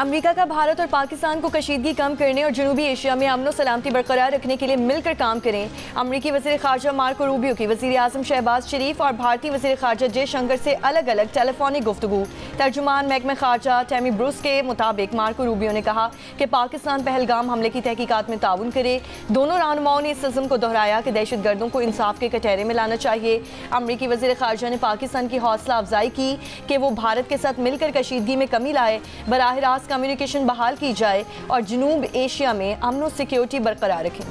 America का भारत और पाकिस्तान को कशीदगी कम करने और जनूबी एशिया में अमन सलामती बरकरार रखने के लिए मिलकर काम करें। अमरीकी वज़ीर ख़ारजा मार्को रूबियो की वज़ीर आज़म शहबाज शरीफ और भारतीय वज़ीर ख़ारजा जयशंकर से अलग अलग टेलीफोनिक गुफ्तगू। तर्जुमान महकमा ख़ारजा टैमी ब्रूस के मुताबिक मार्को रूबियो ने कहा कि पाकिस्तान पहलगाम हमले की तहकीकात में ताउन करे। दोनों रहनुमाओं ने इस अज़्म को दोहराया कि दहशत गर्दों को इंसाफ के कटहरे में लाना चाहिए। अमरीकी वज़ीर ख़ारजा ने पाकिस्तान की हौसला अफजाई की कि वो भारत के साथ मिलकर कशीदगी में कमी लाए, बराह रास्त कम्युनिकेशन बहाल की जाए और जनूब एशिया में अमन और सिक्योरिटी बरकरार रखें।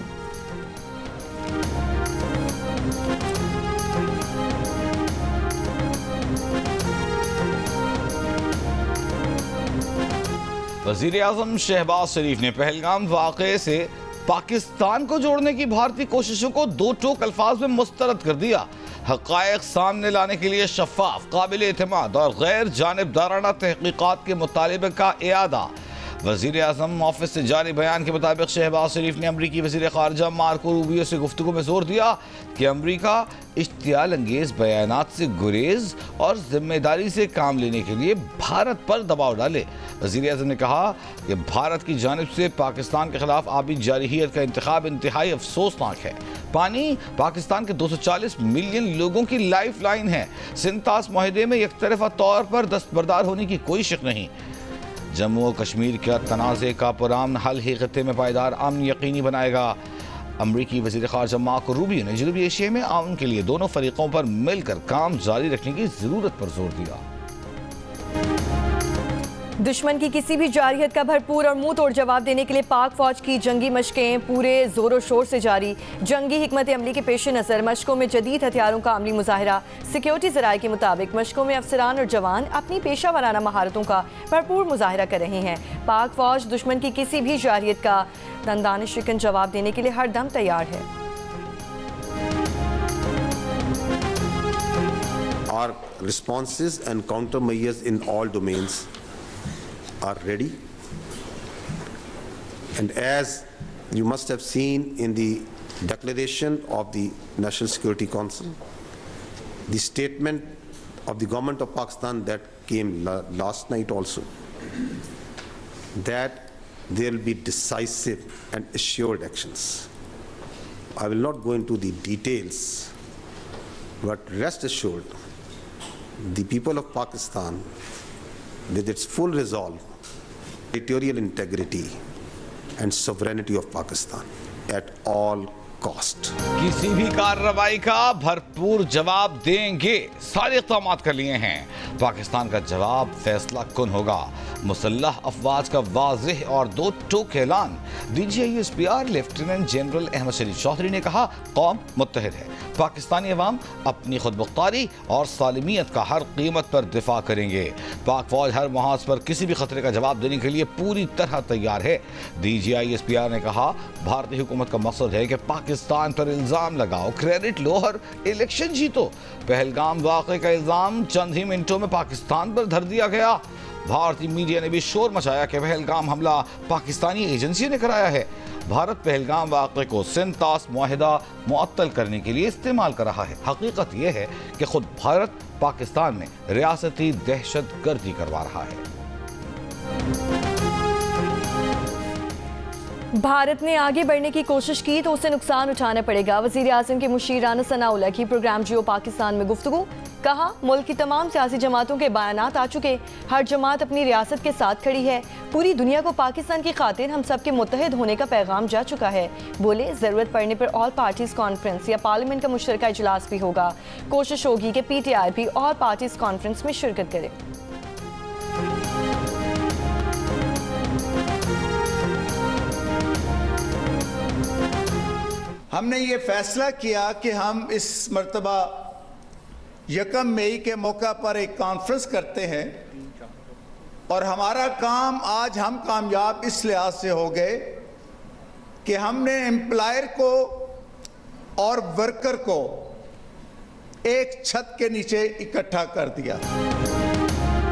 वज़ीर आज़म शहबाज शरीफ ने पहलगाम वाक़े से पाकिस्तान को जोड़ने की भारतीय कोशिशों को दो टोक अल्फाज में मुस्तरद कर दिया। हक़ाइक़ सामने लाने के लिए शफ़ाफ़, काबिल एतमाद और गैर जानिबदाराना तहक़ीक़ात के मुतालिबे का इयादा। वज़ीर आज़म ऑफिस से जारी बयान के मुताबिक शहबाज शरीफ ने अमरीकी वज़ीर ख़ारजा मार्को रूबियो से गुफ्तगू में जोर दिया कि अमरीका इश्तियाल अंगेज़ बयानात से गुरेज और जिम्मेदारी से काम लेने के लिए भारत पर दबाव डाले। वज़ीर आज़म ने कहा कि भारत की जानिब से पाकिस्तान के खिलाफ आबी जारहियत का इंतखाब इंतहाई अफसोसनाक है। पानी पाकिस्तान के 240 मिलियन लोगों की लाइफ लाइन है। सिंतास मुआहदे में एक तरफा तौर पर दस्तबरदार होने की कोई शक नहीं। जम्मू और कश्मीर का तनाज़े का पुरान हल ही खत्ते में पायदार अमन यकीनी बनाएगा। अमरीकी वज़ीर ख़ारजा मार्को रूबियो ने जनूबी एशिया में अमन के लिए दोनों फरीकों पर मिलकर काम जारी रखने की ज़रूरत पर जोर दिया। दुश्मन की किसी भी जारहियत का भरपूर और मुंह तोड़ जवाब देने के लिए पाक फौज की जंगी मशकें पूरे जोरों शोर से जारी। जंगी हिकमत अमली के पेश नज़र मशकों में जदीद हथियारों का अमली मुजाहिरा। सिक्योरिटी ज़राए के मुताबिक मशकों में अफसरान और जवान अपनी पेशा वाराना महारतों का भरपूर मुजाहिरा कर रहे हैं। पाक फौज दुश्मन की किसी भी जारहियत का दंदान शिकन जवाब देने के लिए हर दम तैयार है। Our responses and countermeasures in all domains are ready, and as you must have seen in the declaration of the National Security Council, the statement of the government of Pakistan that came last night also, that there will be decisive and assured actions. I will not go into the details, but rest assured, the people of Pakistan, with its full resolve, territorial integrity and sovereignty of Pakistan at all cost. किसी भी कार्रवाई का भरपूर जवाब देंगे। सारे इक़दाम कर लिए हैं। पाकिस्तान का जवाब फैसला कुन होगा। मुसल्लह अफवाज का वाज़ेह और दो टोक ऐलान। DGISPR लेफ्टिनेंट जनरल अहमद शरीफ चौधरी ने कहा, कौम मुत्तहिद है। पाकिस्तानी अवाम अपनी खुदमुख्तारी और सालिमियत का हर कीमत पर दिफा करेंगे। पाक फौज हर महाज पर किसी भी खतरे का जवाब देने के लिए पूरी तरह तैयार है। DGISPR ने कहा, भारतीय हुकूमत का मकसद है कि पाकिस्तान पर इल्ज़ाम लगाओ, क्रेडिट लो और इलेक्शन जीतो। पहलगाम वाक़े का इल्ज़ाम चंद ही मिनटों में पाकिस्तान पर धर दिया गया। भारतीय मीडिया ने भी शोर मचाया कि पहलगाम हमला पाकिस्तानी एजेंसियों ने कराया है। भारत पहलगाम वाक़े को सिंतास मुआहिदा मुअत्तल करने के लिए इस्तेमाल कर रहा है। हकीकत यह है कि खुद भारत पाकिस्तान में रियासती दहशत गर्दी करवा रहा है। भारत ने आगे बढ़ने की कोशिश की तो उसे नुकसान उठाना पड़ेगा। वज़ीर आज़म के मुशीर राना सनाउल्लाह की प्रोग्राम जियो पाकिस्तान में गुफ्तगू। कहा, मुल्क की तमाम सियासी जमातों के बयानात आ चुके। हर जमात अपनी रियासत के साथ खड़ी है। पूरी दुनिया को पाकिस्तान की खातिर हम सब के मुत्तहिद होने का पैगाम जा चुका है। बोले, ज़रूरत पड़ने पर ऑल पार्टीज़ कॉन्फ्रेंस या पार्लियामेंट का मुश्तरका इजलास भी होगा। कोशिश होगी कि PTI भी ऑल पार्टीज़ कॉन्फ्रेंस में शिरकत करे। हमने ये फैसला किया कि हम इस मर्तबा 1 मई के मौका पर एक कॉन्फ्रेंस करते हैं और हमारा काम आज हम कामयाब इस लिहाज से हो गए कि हमने एम्प्लॉयर को और वर्कर को एक छत के नीचे इकट्ठा कर दिया।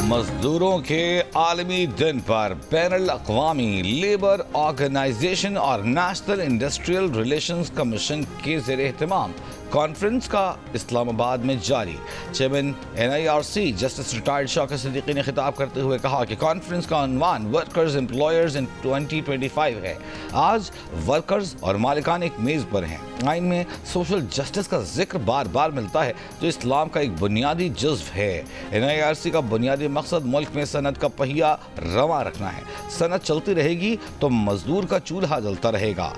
मजदूरों के आलमी दिन पर बैनुल अक़वामी लेबर ऑर्गेनाइजेशन और नेशनल इंडस्ट्रियल रिलेशंस कमीशन के ज़ेर एहतमाम कॉन्फ्रेंस का इस्लामाबाद में जारी। Chairman NIRC justice retired Shaukat Siddiqui ने खिताब करते हुए कहा कि कॉन्फ्रेंस का उन्वान वर्कर्स एम्प्लॉयर्स इन 2025 है। आज वर्कर्स और मालिकान एक मेज पर हैं। आइन में सोशल जस्टिस का जिक्र बार बार मिलता है जो इस्लाम का एक बुनियादी जुज़्व है। NIRC का बुनियादी मकसद मुल्क में सनत का पहिया रवा रखना है। सनत चलती रहेगी तो मजदूर का चूल्हा जलता रहेगा।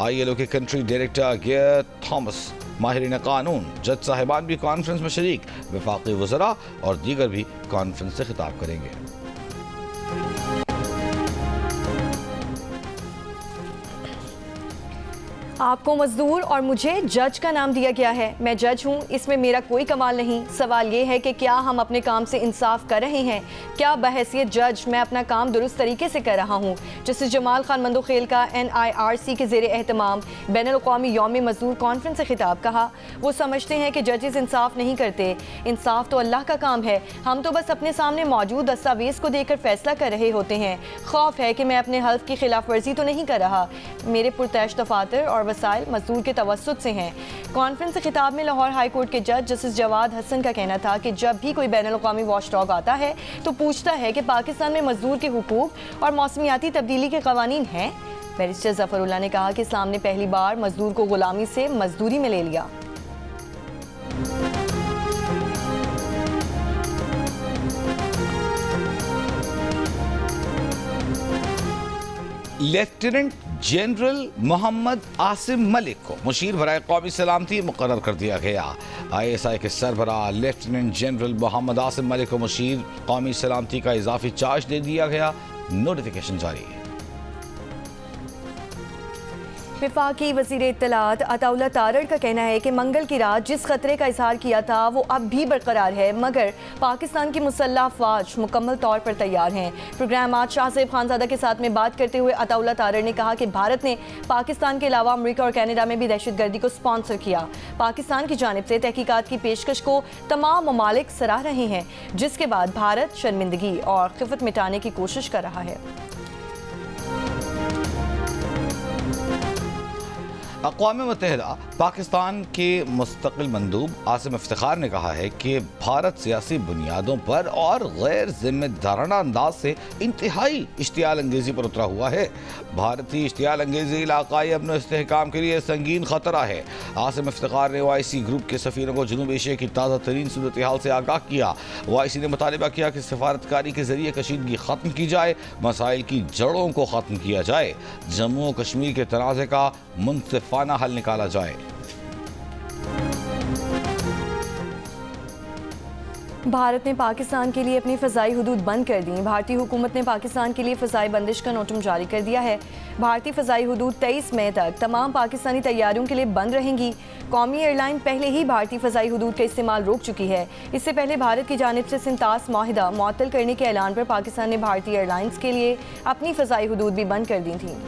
ILO के कंट्री डायरेक्टर गियर थॉमस, माहिरीन कानून, जज साहिबान भी कॉन्फ्रेंस में शरीक, वफाकी वज़रा और दीगर भी कॉन्फ्रेंस से खिताब करेंगे। आपको मजदूर और मुझे जज का नाम दिया गया है। मैं जज हूँ, इसमें मेरा कोई कमाल नहीं। सवाल ये है कि क्या हम अपने काम से इंसाफ कर रहे हैं? क्या बहैसियत जज मैं अपना काम दुरुस्त तरीके से कर रहा हूँ? जस्टिस जमाल खान मंदोखेल का NIRC के ज़ेरे एहतमाम बैनुल-अक़वामी यौम मजदूर कॉन्फ्रेंस से खिताब। कहा वो समझते हैं कि जजेस इंसाफ नहीं करते। इंसाफ तो अल्लाह का काम है, हम तो बस अपने सामने मौजूद दस्तावेज़ को देखकर फैसला कर रहे होते हैं। खौफ है कि मैं अपने हल्फ की खिलाफ वर्जी तो नहीं कर रहा। मेरे पुरतैश दफातर और वसाइल मजदूर के तवस्सुत से हैं। कॉन्फ्रेंस से खिताब में लाहौर हाई कोर्ट के जज जस्टिस जवाद हसन का कहना था कि जब भी कोई बैनुल-अक़वामी वॉचडॉग आता है तो पूछता है कि पाकिस्तान में मजदूर के हुकूक और मौसमियाती तब्दीली के कवानीन हैं। बैरिस्टर ज़फ़रुल्लाह ने कहा कि इस्लाम ने पहली बार मजदूर को गुलामी से मजदूरी में ले लिया। लेफ्टिनेंट जनरल मोहम्मद आसिम मलिक को मुशीर बराए कौमी सलामती मुकर्रर कर दिया गया। ISI के सरबराह लेफ्टिनेंट जनरल मोहम्मद आसिम मलिक को मुशीर कौमी सलामती का इजाफी चार्ज दे दिया गया। नोटिफिकेशन जारी है। वफाकी वज़ीर इत्तलात अताउल्लाह तारड़ का कहना है कि मंगल की रात जिस खतरे का इजहार किया था वो अब भी बरकरार है, मगर पाकिस्तान की मुसल्लह अफवाज मुकम्मल तौर पर तैयार हैं। प्रोग्राम आज शाहज़ेब खानज़ादा के साथ में बात करते हुए अताउल्लाह तारड़ ने कहा कि भारत ने पाकिस्तान के अलावा अमरीका और कनाडा में भी दहशतगर्दी को स्पॉन्सर किया। पाकिस्तान की जानिब से तहकीकात की पेशकश को तमाम ममालिक सराह रहे हैं, जिसके बाद भारत शर्मिंदगी और खिफत मिटाने की कोशिश कर रहा है। अक़वाम मुत्तहिदा पाकिस्तान के मुस्तक़िल मंदूब आसिम इफ्तिखार ने कहा है कि भारत सियासी बुनियादों पर और गैर जिम्मेदाराना अंदाज से इंतहाई इश्तियाल अंगेज़ी पर उतरा हुआ है। भारतीय इश्तियाल अंगेज़ी इलाक़ाई अमन और इस्तेहकाम के लिए संगीन खतरा है। आसिम इफ्तिखार ने OIC ग्रुप के सफ़ीरों को जनूब एशिया की ताज़ा तरीन सूरत हाल से आगाह किया। OIC ने मुतालिबा किया कि सफारतकारी के ज़रिए कशीदगी ख़त्म की जाए, मसाइल की जड़ों को ख़त्म किया जाए, जम्मू कश्मीर के तनाज़े का मुनसिफाना हल निकाला जाए। भारत ने पाकिस्तान के लिए अपनी फ़ज़ाई हदूद बंद कर दी। भारतीय हुकूमत ने पाकिस्तान के लिए फ़ज़ाई बंदिश का नोटम जारी कर दिया है। भारतीय फ़ज़ाई हदूद 23 मई तक तमाम पाकिस्तानी तैयारियों के लिए बंद रहेंगी। कौमी एयरलाइन पहले ही भारतीय फ़ज़ाई हदूद का इस्तेमाल रोक चुकी है। इससे पहले भारत की जानिब से सिंतास माहिदा मुअत्तल करने के ऐलान पर पाकिस्तान ने भारतीय एयरलाइंस के लिए अपनी फ़ज़ाई हदूद भी बंद कर दी थी।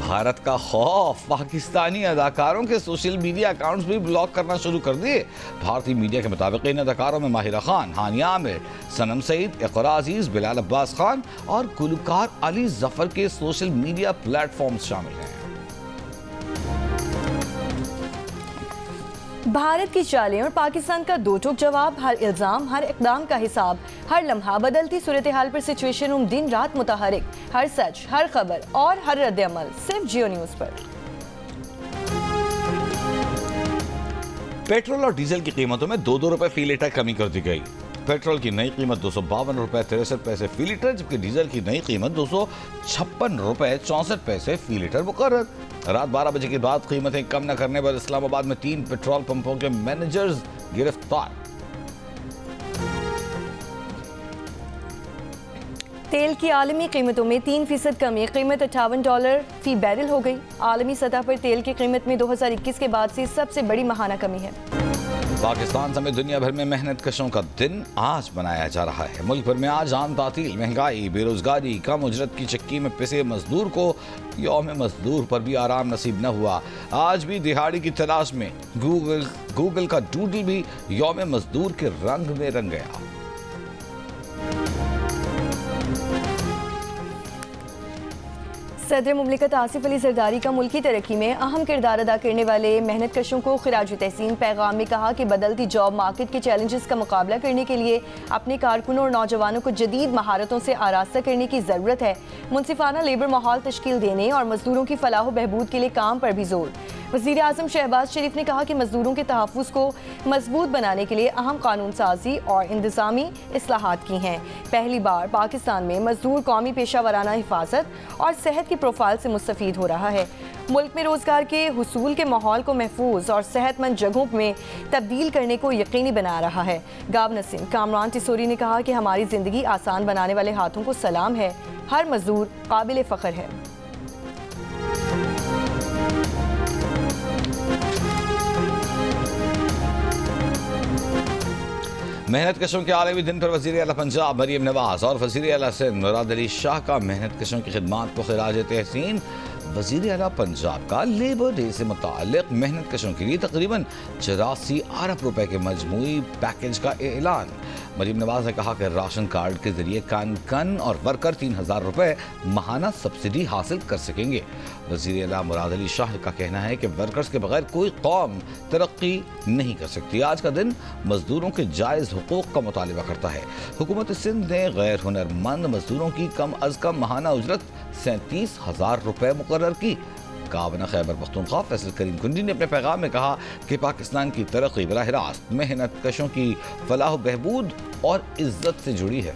भारत का खौफ, पाकिस्तानी अदाकारों के सोशल मीडिया अकाउंट्स भी ब्लॉक करना शुरू कर दिए। भारतीय मीडिया के मुताबिक इन अदाकारों में माहिरा खान, हानिया आमिर, सनम सईद, इक़रा अजीज, बिलाल अब्बास खान और गुलकार अली जफर के सोशल मीडिया प्लेटफॉर्म्स शामिल हैं। भारत की चालें और पाकिस्तान का दो टोक जवाब, हर इल्ज़ाम, हर इक़दाम का हिसाब, हर लम्हा बदलती सूरत हाल पर सिचुएशन रूम दिन रात मुतहरिक, हर सच, हर खबर और हर रद्द अमल सिर्फ जियो न्यूज़ पर। पेट्रोल और डीजल की कीमतों में 2-2 रुपए फी लीटर कमी कर दी गई। पेट्रोल की नई कीमत 252 रुपए 63 पैसे फी लीटर, जबकि डीजल की नई कीमत 256 रुपए 64 पैसे फी लीटर मुकर्रर। रात 12 बजे के बाद कीमतें कम न करने पर इस्लामाबाद में 3 पेट्रोल पंपों के मैनेजर्स गिरफ्तार। तेल की आलमी कीमतों में 3% कमी, कीमत $58 फी बैरल हो गई। आलमी सतह पर तेल की कीमत में 2021 के बाद से सबसे बड़ी माहाना कमी है। पाकिस्तान समेत दुनिया भर में मेहनत कशों का दिन आज मनाया जा रहा है। मुल्क भर में आज आम तातील, महंगाई, बेरोजगारी, कम उजरत की चक्की में पिसे मजदूर को यौम मजदूर पर भी आराम नसीब न हुआ। आज भी दिहाड़ी की तलाश में गूगल का डूडल भी यौम मजदूर के रंग में रंग गया। सदर मुमलिकत आसिफ अली जरदारी का मुल्की तरक्की में अहम किरदार अदा करने वाले मेहनत कशों को खिराज तहसीन पैगाम में कहा कि बदलती जॉब मार्केट के चैलेंजेस का मुकाबला करने के लिए अपने कारकुनों और नौजवानों को जदीद महारतों से आरास्ता करने की ज़रूरत है। मुनसिफाना लेबर माहौल तश्कील देने और मजदूरों की फलाह बहबूद के लिए काम पर भी जोर। वज़ीर आज़म शहबाज शरीफ ने कहा कि मजदूरों के तहफ़्फ़ुज़ को मजबूत बनाने के लिए अहम कानून साजी और इंतज़ामी इस्लाहात की हैं। पहली बार पाकिस्तान में मजदूर कौमी पेशा वराना हिफाजत और सेहत की प्रोफाइल से मुस्तफ़ीद हो रहा है। मुल्क में रोज़गार के हुसूल के माहौल को महफूज और सेहतमंद जगहों में तब्दील करने को यकीनी बना रहा है। गवर्नर सिंह कामरान टिसोरी ने कहा कि हमारी ज़िंदगी आसान बनाने वाले हाथों को सलाम है, हर मजदूर काबिल फ़ख्र है। मेहनत कशों के आलमी दिन पर वज़ीर आला पंजाब मरीम नवाज और वज़ीर आला सिंध मुराद अली शाह का मेहनत कशों की खिदमात को खिराज तहसीन। वज़ीर आला पंजाब का लेबर डे से मुताल्लिक़ मेहनत कशों के लिए तकरीबन 84 अरब रुपए के मजमूई पैकेज का ऐलान। मरीम नवाज ने कहा कि राशन कार्ड के जरिए कान और वर्कर 3000 रुपए माहाना सब्सिडी हासिल कर सकेंगे। वज़ीर आला मुराद अली शाह का कहना है कि वर्कर्स के बगैर कोई कौम तरक्की नहीं कर सकती। आज का दिन मजदूरों के जायज़ हुकूक का मुतालबा करता है। हुकूमत सिंध ने गैर हुनरमंद मजदूरों की कम अज़ कम माहाना उजरत 37,000 रुपए मुकर्रर की। गावना खैबर पख्तूनख्वा फैसल करीम कुंडी ने अपने पैगाम में कहा कि पाकिस्तान की तरक्की बराह रास्त मेहनत कशों की फलाह बहबूद और इज्जत से जुड़ी है।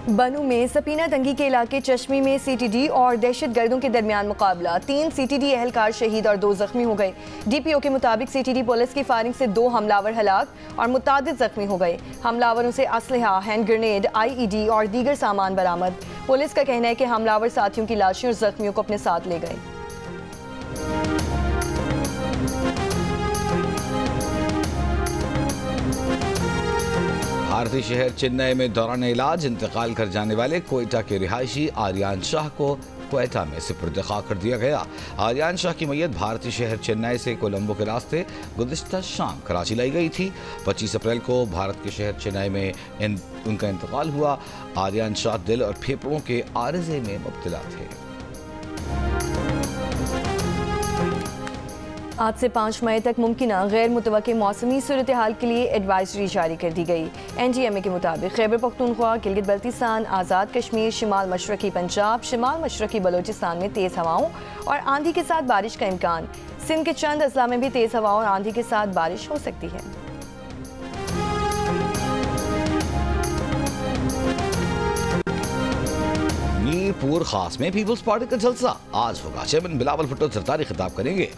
बनू में सपीना तंगी के इलाके चश्मी में CTD और दहशत गर्दों के दरमियान मुकाबला। 3 CTD एहलकार शहीद और 2 जख्मी हो गए। DPO के मुताबिक CTD पुलिस की फायरिंग से 2 हमलावर हलाक और मुतादिद जख्मी हो गए। हमलावरों से असलहा, हैंड ग्रेनेड, IED और दीगर सामान बरामद। पुलिस का कहना है कि हमलावर साथियों की लाशें और जख्मियों को अपने साथ ले गए। भारतीय शहर चेन्नई में दौरान इलाज इंतकाल कर जाने वाले कोयटा के रिहायशी आर्यान शाह को कोयटा में सुपुर्द खा कर दिया गया। आर्यान शाह की मैयत भारतीय शहर चेन्नई से कोलंबो के रास्ते गुज़िश्ता शाम कराची लाई गई थी। 25 अप्रैल को भारत के शहर चेन्नई में उनका इंतकाल हुआ। आर्यान शाह दिल और फेफड़ों के आर्जे में मुब्तला थे। आज से 5 मई तक मुमकिना गैर मुतवक्के मौसमी सूरत हाल के लिए एडवाइजरी जारी कर दी गई। NGMA के मुताबिक खैबर पख्तूनख्वा, गिलगित बल्तिस्तान, आज़ाद कश्मीर, शिमाल मशरकी पंजाब, शिमाल मशरकी बलोचिस्तान में तेज़ हवाओं और आंधी के साथ बारिश का इम्कान। सिंध के चंद अजला में भी तेज़ हवाओं और आंधी के साथ बारिश हो सकती है। मीरपुर खास में पीपल्स पार्टी का जलसा आज होगा। चेयरमैन बिलावल भुट्टो जरदारी खिताब करेंगे।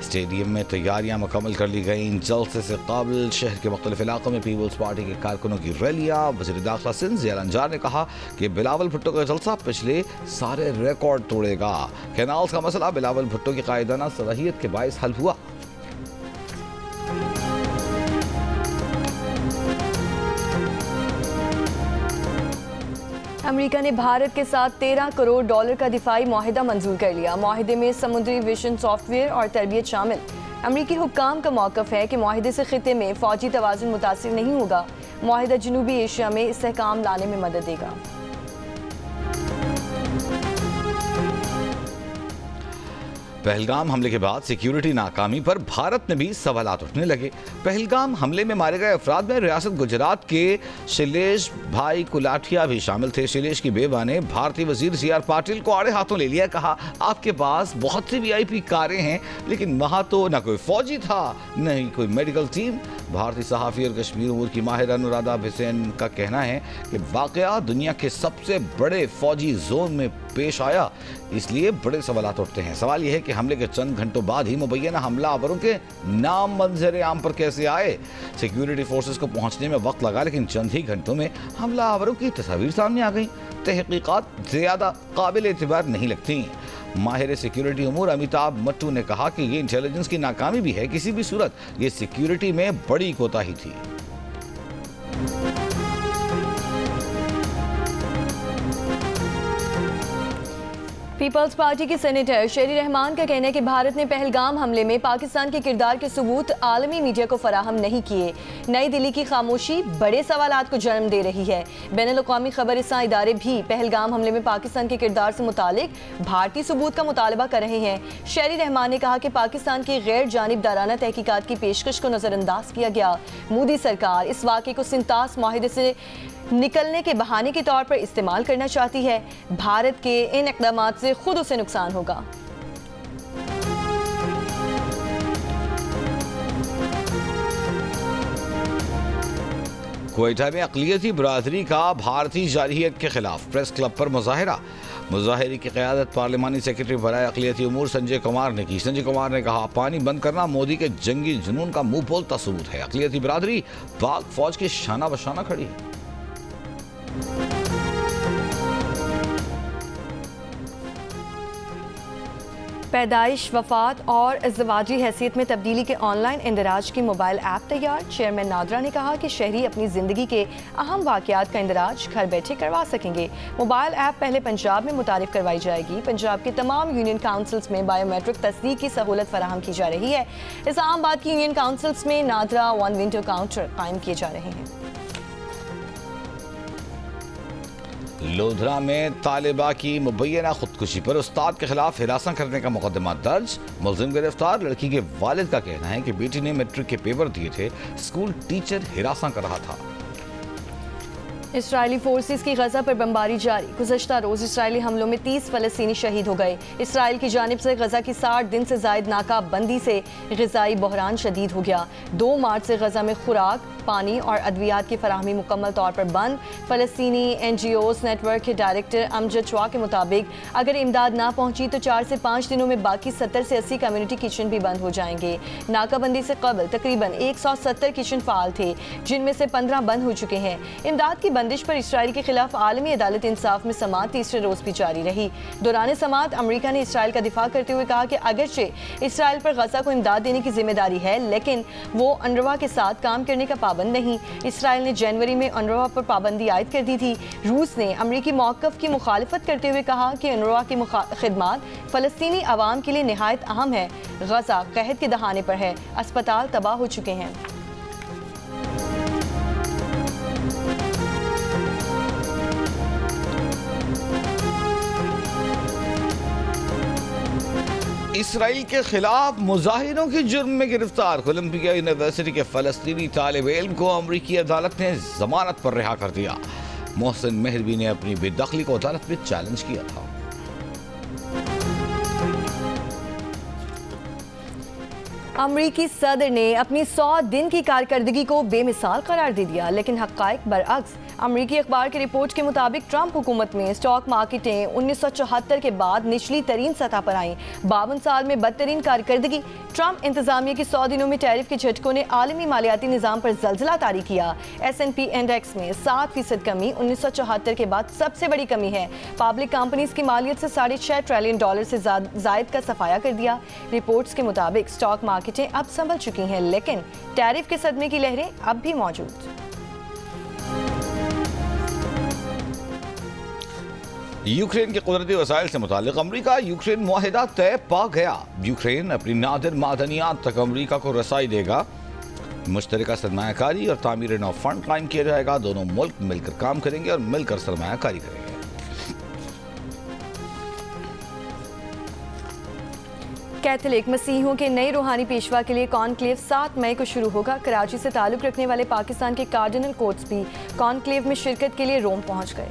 स्टेडियम में तैयारियां मुकम्मल कर ली गई। जलसे से काबिल शहर के मुख्तलिफ इलाकों में पीपल्स पार्टी के कारकुनों की रैलियां। वज़ीर दाखिला सिंध ज़िया अंजार ने कहा कि बिलावल भुट्टो का जलसा पिछले सारे रिकॉर्ड तोड़ेगा। कैनाल्स का मसला बिलावल भुट्टो की कायदाना सलाहियत के बायस हल हुआ। अमेरिका ने भारत के साथ $13 करोड़ का दिफाई मुआहिदा मंजूर कर लिया। मुआहिदे में समुद्री विजन सॉफ्टवेयर और तरबियत शामिल। अमेरिकी हुक्काम का मौक़िफ़ है कि मुआहिदे से खिते में फ़ौजी तवाज़ुन मुतासिर नहीं होगा। मुआहिदा जनूबी एशिया में इस्तेहकाम लाने में मदद देगा। पहलगाम हमले के बाद सिक्योरिटी नाकामी पर भारत में भी सवालात उठने लगे। पहलगाम हमले में मारे गए अफराद में रियासत गुजरात के शैलेश भाई कुलाठिया भी शामिल थे। शैलेश की बेवा ने भारतीय वजीर CR पाटिल को आड़े हाथों ले लिया। कहा, आपके पास बहुत सी VIP कारें हैं, लेकिन वहां तो न कोई फौजी था न ही कोई मेडिकल टीम। भारतीय सहाफ़ी और कश्मीर उमूर की माहिर अनुराधा भिसेन का कहना है कि वाक़या दुनिया के सबसे बड़े फौजी जोन में पेश आया, इसलिए बड़े सवालात उठते हैं। सवाल यह है कि हमले के चंद घंटों बाद ही मुबैना हमलावरों के नाम मंजर आम पर कैसे आए। सिक्योरिटी फोर्सेस को पहुंचने में वक्त लगा, लेकिन चंद ही घंटों में हमलावरों की तस्वीर सामने आ गई। तहकीकात ज़्यादा काबिल एतबार नहीं लगती। माहिर सिक्योरिटी उमूर अमिताभ मट्टू ने कहा कि ये इंटेलिजेंस की नाकामी भी है। किसी भी सूरत ये सिक्योरिटी में बड़ी कोताही थी। पीपल्स पार्टी की सेनेटर शेरी रहमान का कहना है कि भारत ने पहलगाम हमले में पाकिस्तान के किरदार के सबूत आलमी मीडिया को फराहम नहीं किए। नई दिल्ली की खामोशी बड़े सवालात को जन्म दे रही है। बैनुल-अक़वामी खबरसां इदारे भी पहलगाम हमले में पाकिस्तान के किरदार से मुतालिक भारतीय सबूत का मुतालबा कर रहे हैं। शेरी रहमान ने कहा कि पाकिस्तान की गैर जानिबदाराना तहकीकात की पेशकश को नज़रअंदाज किया गया। मोदी सरकार इस वाक़े को सिंतास माहिदे से निकलने के बहाने के तौर पर इस्तेमाल करना चाहती है। भारत के इन इक़दामात से खुद उसे नुकसान होगा। क्वेटा में अक़लियती बरादरी का भारतीय जारहियत के खिलाफ प्रेस क्लब पर मुजाहिरा। मुजाहिरे की क़यादत पार्लिमानी सेक्रेटरी बराए अक़लियती उमूर संजय कुमार ने की। संजय कुमार ने कहा, पानी बंद करना मोदी के जंगी जुनून का मुंह बोलता सबूत है। अक़लियती बरादरी पाक फौज की शाना बशाना खड़ी है। पैदाइश, वफात और ज़वाजी हैसियत में तब्दीली के ऑनलाइन इंदराज की मोबाइल ऐप तैयार। चेयरमैन नादरा ने कहा कि शहरी अपनी ज़िंदगी के अहम वाक़यात का इंदराज घर बैठे करवा सकेंगे। मोबाइल ऐप पहले पंजाब में मुतारिफ करवाई जाएगी। पंजाब के तमाम यूनियन काउंसिल्स में बायोमेट्रिक तस्दीक की सहूलत फराहम की जा रही है। इस्लामाबाद की यूनियन काउंसिल्स में नादरा वन विंडो काउंटर कायम किए जा रहे हैं। लोधरा में तालिबा की मुबैना खुदकुशी पर उस्ताद के खिलाफ हिरासत करने का मुकदमा दर्ज। मुलजिम गिरफ्तार। लड़की के वालिद का कहना है कि बेटी ने मैट्रिक के पेपर दिए थे, स्कूल टीचर हिरासत कर रहा था। इसराइली फोर्सेस की गजा पर बमबारी जारी। गुज़श्ता रोज़ इसराइली हमलों में 30 फ़लस्तीनी शहीद हो गए। इसराइल की जानिब से गजा की 60 दिन से जायद नाकाबंदी से ग़िज़ाई बहरान शदीद हो गया। 2 मार्च से गजा में खुराक, पानी और अद्वियात की फराहमी मुकम्मल तौर पर बंद। फ़लस्तीनी NGOs नेटवर्क के डायरेक्टर अमजद चवा के मुताबिक अगर इमदाद ना पहुंची तो 4 से 5 दिनों में बाकी 70 से 80 कम्युनिटी किचन भी बंद हो जाएंगे। नाकाबंदी से कबल तकरीबन 170 किचन फ़ाल थे, जिनमें से 15 बंद हो चुके हैं। इमदाद की बंदिश पर इसराइल के खिलाफ आलमी अदालत इंसाफ में समाअत तीसरे रोज़ भी जारी रही। दौरान समाअत अमरीका ने इसराइल का दिफा करते हुए कहा कि अगरचे इसराइल पर गजा को इमदाद देने की जिम्मेदारी है, लेकिन वो अनरवा के साथ काम करने का पाबंद नहीं। इसराइल ने जनवरी में अनरवा पर पाबंदी आयद कर दी थी। रूस ने अमरीकी मौक़िफ़ की मुखालिफत करते हुए कहा कि अनरवा की खिदमात फ़लस्तीनी अवाम के लिए निहायत अहम है। गजा कहत के दहाने पर है, अस्पताल तबाह हो चुके हैं। इसराइल के खिलाफ मुजाहिरों की जुर्म में गिरफ्तार कोलंबिया यूनिवर्सिटी के फलस्तीनी तालिब इल्म को अमरीकी अदालत ने जमानत पर रिहा कर दिया। मोहसिन मेहरबी ने अपनी बेदखली को अदालत में चैलेंज किया था। अमरीकी सदर ने अपनी 100 दिन की कारकर्दगी को बेमिसाल करार दे दिया, लेकिन हक़ाइक़ बरअक्स। अमरीकी अखबार की रिपोर्ट के मुताबिक ट्रंप हुकूमत में स्टॉक मार्केटें 1974 के बाद निचली तरीन सतह पर आईं। 52 साल में बदतरीन कारकर्दगी। ट्रंप इंतजामिया की 100 दिनों में टैरिफ के झटकों ने आलमी मालियाती निज़ाम पर जल्जला तारी किया। S&P इंडेक्स में 7% कमी 1974 के बाद सबसे बड़ी कमी है। पब्लिक कंपनीज की मालियत से $6.5 ट्रिलियन से जायद का सफाया कर दिया। रिपोर्ट्स के मुताबिक स्टॉक मार्केटें अब संभल चुकी हैं, लेकिन टैरिफ के सदमे की लहरें अब भी मौजूद। यूक्रेन के कुदरती वसाइल से मुतालिक अमरीका यूक्रेन मुआहिदा तय पा गया। यूक्रेन अपनी नादिर मादनियात तक अमरीका को रसाई देगा। मुश्तरका सरमायाकारी और तामीर नौ फंड कायम किया जाएगा। दोनों मुल्क मिलकर काम करेंगे और मिलकर सरमायाकारी करेंगे। कैथोलिक मसीहों के नए रूहानी पेशवा के लिए कॉन्क्लेव 7 मई को शुरू होगा। कराची से ताल्लुक़ रखने वाले पाकिस्तान के कार्डिनल कोर्ट्स भी कॉन्क्लेव में शिरकत के लिए रोम पहुंच गए।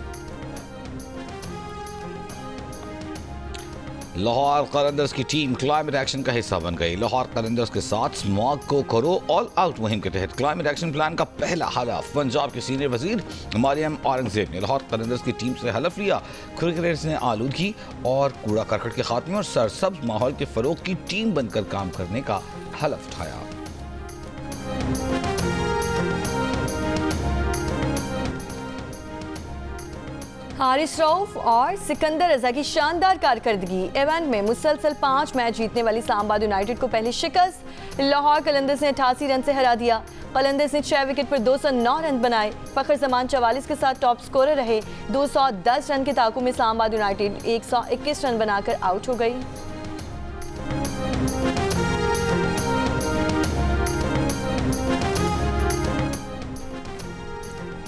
लाहौर कलंदर्स की टीम क्लाइमेट एक्शन का हिस्सा बन गई। लाहौर कलंदर्स के साथ स्मॉग को करो ऑल आउट मुहिम के तहत क्लाइमेट एक्शन प्लान का पहला हलफ पंजाब के सीनियर वजीर मरियम औरंगजेब ने लाहौर कलंदर्स की टीम से हलफ लिया। क्रिकेटर्स ने आलूदगी और कूड़ा करकट के खात्मे और सरसब्ज माहौल के फरोग की टीम बनकर काम करने का हलफ उठाया। हारिस रऊफ और सिकंदर रजा की शानदार कारकर्दगी। इवेंट में मुसलसल 5 मैच जीतने वाली इस्लामाबाद यूनाइटेड को पहले शिकस्त। लाहौर कलंदर्स ने 88 रन से हरा दिया। कलंदर्स ने 6 विकेट पर 209 रन बनाए। फखर जमान 44 के साथ टॉप स्कोरर रहे। 210 रन के ताकू में इस्लामाबाद यूनाइटेड 121 रन बनाकर आउट हो गई।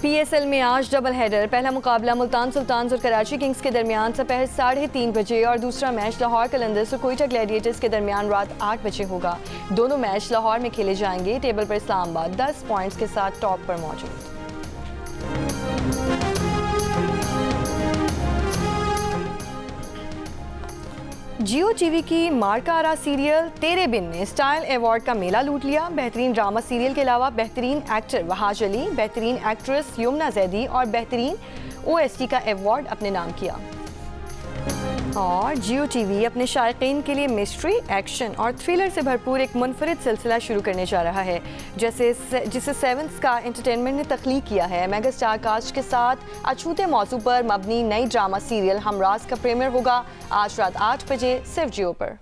PSL में आज डबल हेडर। पहला मुकाबला मुल्तान सुल्तान्स और कराची किंग्स के दरमियान दोपहर 3:30 बजे और दूसरा मैच लाहौर कलंदर्स और कोयटा ग्लैडिएटर्स के दरमियान रात 8 बजे होगा। दोनों मैच लाहौर में खेले जाएंगे। टेबल पर इस्लामाबाद 10 पॉइंट्स के साथ टॉप पर मौजूद। जियो टीवी की मारकारा सीरियल तेरे बिन ने स्टाइल अवार्ड का मेला लूट लिया। बेहतरीन ड्रामा सीरियल के अलावा बेहतरीन एक्टर वहाज अली, बेहतरीन एक्ट्रेस यमुना जैदी और बेहतरीन OST का अवार्ड अपने नाम किया। और जियो टीवी अपने शायकीन के लिए मिस्ट्री, एक्शन और थ्रिलर से भरपूर एक मुनफरिद सिलसिला शुरू करने जा रहा है, जिसे 7 स्टार एंटरटेनमेंट ने तख्लीक किया है। मेगा स्टार कास्ट के साथ अछूते मौजू पर मबनी नई ड्रामा सीरियल हमराज का प्रीमियर होगा आज रात 8 बजे सिर्फ जियो पर।